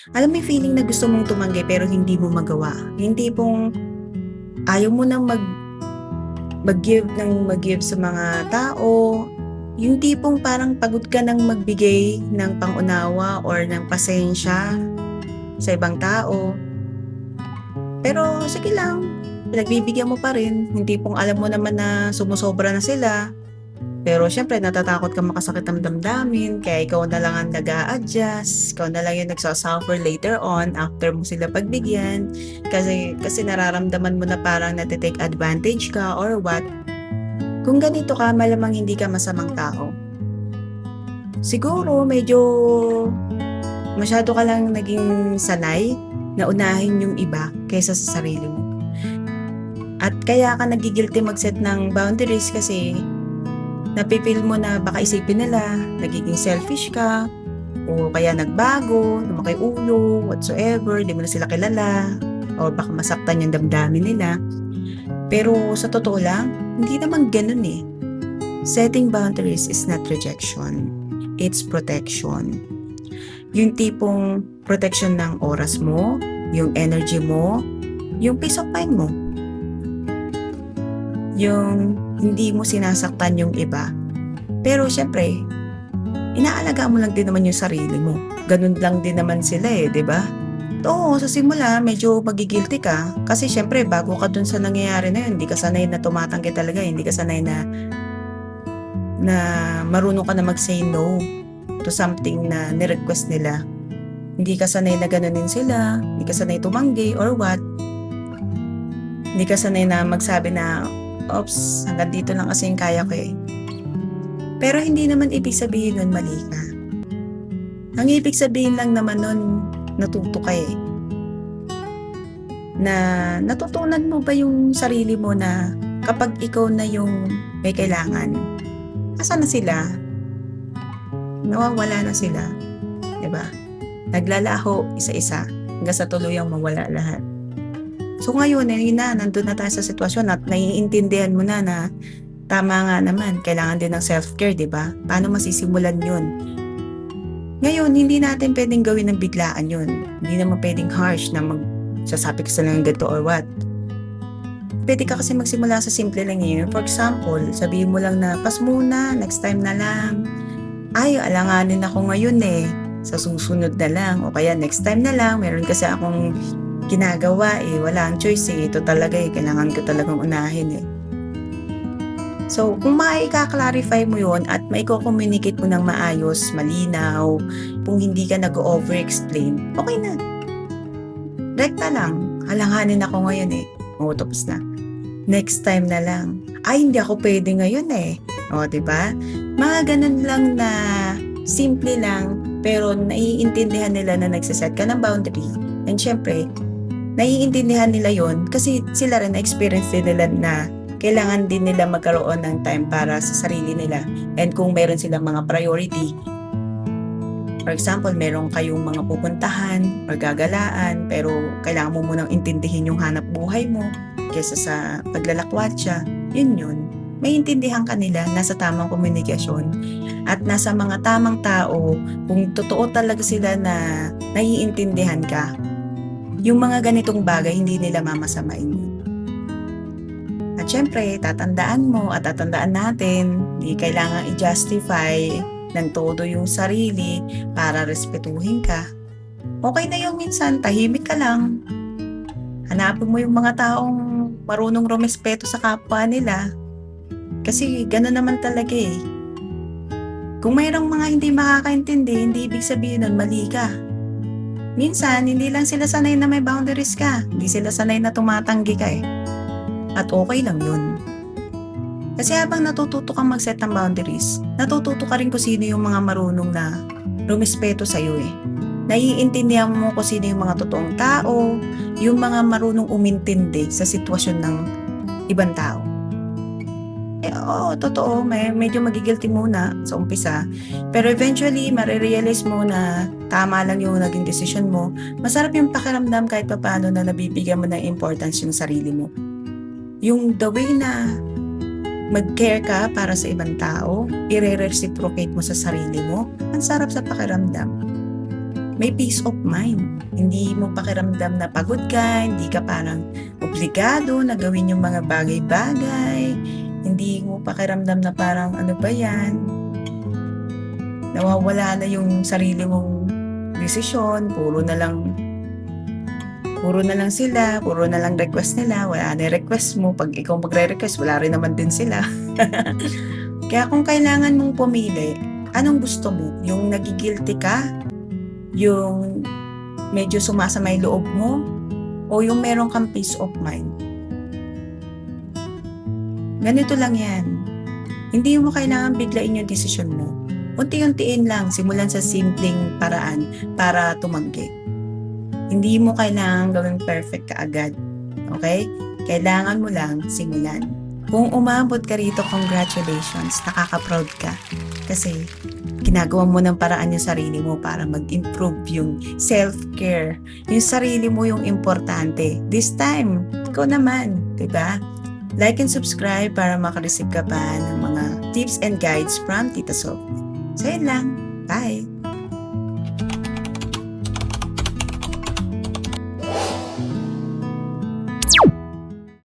Alam mo yung feeling na gusto mong tumanggi pero hindi mo magawa? Yung tipong ayaw mo ng mag-give ng mag-give sa mga tao, yung tipong parang pagod ka ng magbigay ng pangunawa or ng pasensya sa ibang tao. Pero sige lang, pinagbibigyan mo pa rin, yung tipong alam mo naman na sumusobra na sila, pero siyempre natatakot kang makasakit ng damdamin, kaya ikaw na lang ang nag-a-adjust, ikaw na lang yung nagsa-suffer later on after mo sila pagbigyan, kasi nararamdaman mo na parang nati-take advantage ka or what. Kung ganito ka, malamang hindi ka masamang tao. Siguro medyo masyado ka lang naging sanay na unahin yung iba kaysa sa sarili mo. At kaya ka nagigilty mag-set ng boundaries kasi napipil mo na baka isipin nila nagiging selfish ka o kaya nagbago, lumaki ulo, whatsoever, di mo na sila kilala o baka masaktan yung damdamin nila. Pero sa totoo lang, hindi naman ganun eh. Setting boundaries is not rejection. It's protection. Yung tipong protection ng oras mo, yung energy mo, yung peace of mind mo. Yung hindi mo sinasaktan yung iba. Pero syempre, inaalagaan mo lang din naman yung sarili mo. Ganun lang din naman sila eh, di ba? Oo, sa simula, medyo magigilty ka. Kasi syempre, bago ka dun sa nangyayari na yun, hindi ka sanay na tumatanggi talaga. Hindi ka sanay na marunong ka na mag-say no to something na nirequest nila. Hindi ka sanay na ganunin sila, hindi ka sanay tumanggi or what. Hindi ka sanay na magsabi na, oops, hanggang dito lang kasi yung kaya ko eh. Pero hindi naman ibig sabihin nun mali ka. Ang ibig sabihin lang naman nun, natuto ka eh. Na natutunan mo ba yung sarili mo na kapag ikaw na yung may kailangan, asan na sila? Nawawala na sila. Diba? Naglalaho isa-isa hanggang sa tuluyang mawala lahat. So ngayon, nandun na tayo sa sitwasyon at naiintindihan mo na tama nga naman, kailangan din ng self-care, diba? Paano masisimulan yun? Ngayon, hindi natin pwedeng gawin ng biglaan yun. Hindi naman pwedeng harsh na magsasabi ka sa lang ganito or what. Pwede ka kasi magsimula sa simple lang yun. For example, sabihin mo lang na, pas muna, next time na lang. Ay, alanganin ako ngayon eh. Sa susunod na lang. O kaya next time na lang. Meron kasi akong ginagawa eh. Wala ang choice eh. Ito talaga eh. Kailangan ko talagang unahin eh. So, kung maika-clarify mo yun at maiko-communicate mo ng maayos, malinaw, kung hindi ka nag-over-explain, okay na. Rekta lang. Alanganin ako ngayon eh. O, tapos na. Next time na lang. Ay, hindi ako pwede ngayon eh. O, diba? Mga ganun lang na simple lang, pero naiintindihan nila na nagsaset ka ng boundary. And syempre, naiintindihan nila yon kasi sila rin na-experience din nila na kailangan din nila magkaroon ng time para sa sarili nila. And kung meron silang mga priority, for example, meron kayong mga pupuntahan or gagalaan, pero kailangan mo munang intindihin yung hanap buhay mo kaysa sa paglalakwatsa, yun. May intindihan ka nila, nasa tamang komunikasyon at nasa mga tamang tao, kung totoo talaga sila na naiintindihan ka, yung mga ganitong bagay hindi nila mamasamain yun. At syempre, tatandaan mo at tatandaan natin, hindi kailangan i-justify ng todo yung sarili para respetuhin ka. Okay na yung minsan, tahimik ka lang. Hanapin mo yung mga taong marunong rumespeto sa kapwa nila. Kasi gano'n naman talaga eh. Kung mayroong mga hindi makakaintindi, hindi ibig sabihin nun mali ka. Minsan, hindi lang sila sanay na may boundaries ka. Hindi sila sanay na tumatanggi ka eh. At okay lang yun. Kasi habang natututo kang mag-set ng boundaries, natututo ka rin kung sino yung mga marunong na rumespeto sa'yo eh. Naiintindihan mo kung sino yung mga totoong tao, yung mga marunong umintindi sa sitwasyon ng ibang tao. Oo, totoo, medyo magigilty muna sa umpisa. Pero eventually, marirealize mo na tama lang yung naging decision mo. Masarap yung pakiramdam kahit paano na nabibigyan mo ng importance yung sarili mo. Yung the way na mag-care ka para sa ibang tao, i-reciprocate mo sa sarili mo, ang sarap sa pakiramdam. may peace of mind. Hindi mo pakiramdam na pagod ka, hindi ka parang obligado na gawin yung mga bagay-bagay, hindi mo pakiramdam na parang ano ba yan, nawawala na yung sarili mong desisyon, puro na lang sila, puro na lang request nila, wala na request mo. Pag ikaw magre-request, wala rin naman din sila. Kaya kung kailangan mong pumili, anong gusto mo? Yung nagigilty ka? Yung medyo sumasama yung loob mo? O yung meron kang peace of mind? Ganito lang yan. Hindi mo kailangan biglain yung desisyon mo. Unti-untiin lang, simulan sa simpleng paraan para tumanggi. Hindi mo kailangan gawing perfect kaagad. Okay? Kailangan mo lang simulan. Kung umabot ka rito, congratulations, nakaka-proud ka. Kasi ginagawa mo ng paraan yung sarili mo para mag-improve yung self-care. Yung sarili mo yung importante. This time, ikaw naman, diba? Like and subscribe para makareceive ka pa ng mga tips and guides from Tita Sophie. So yun lang. Bye!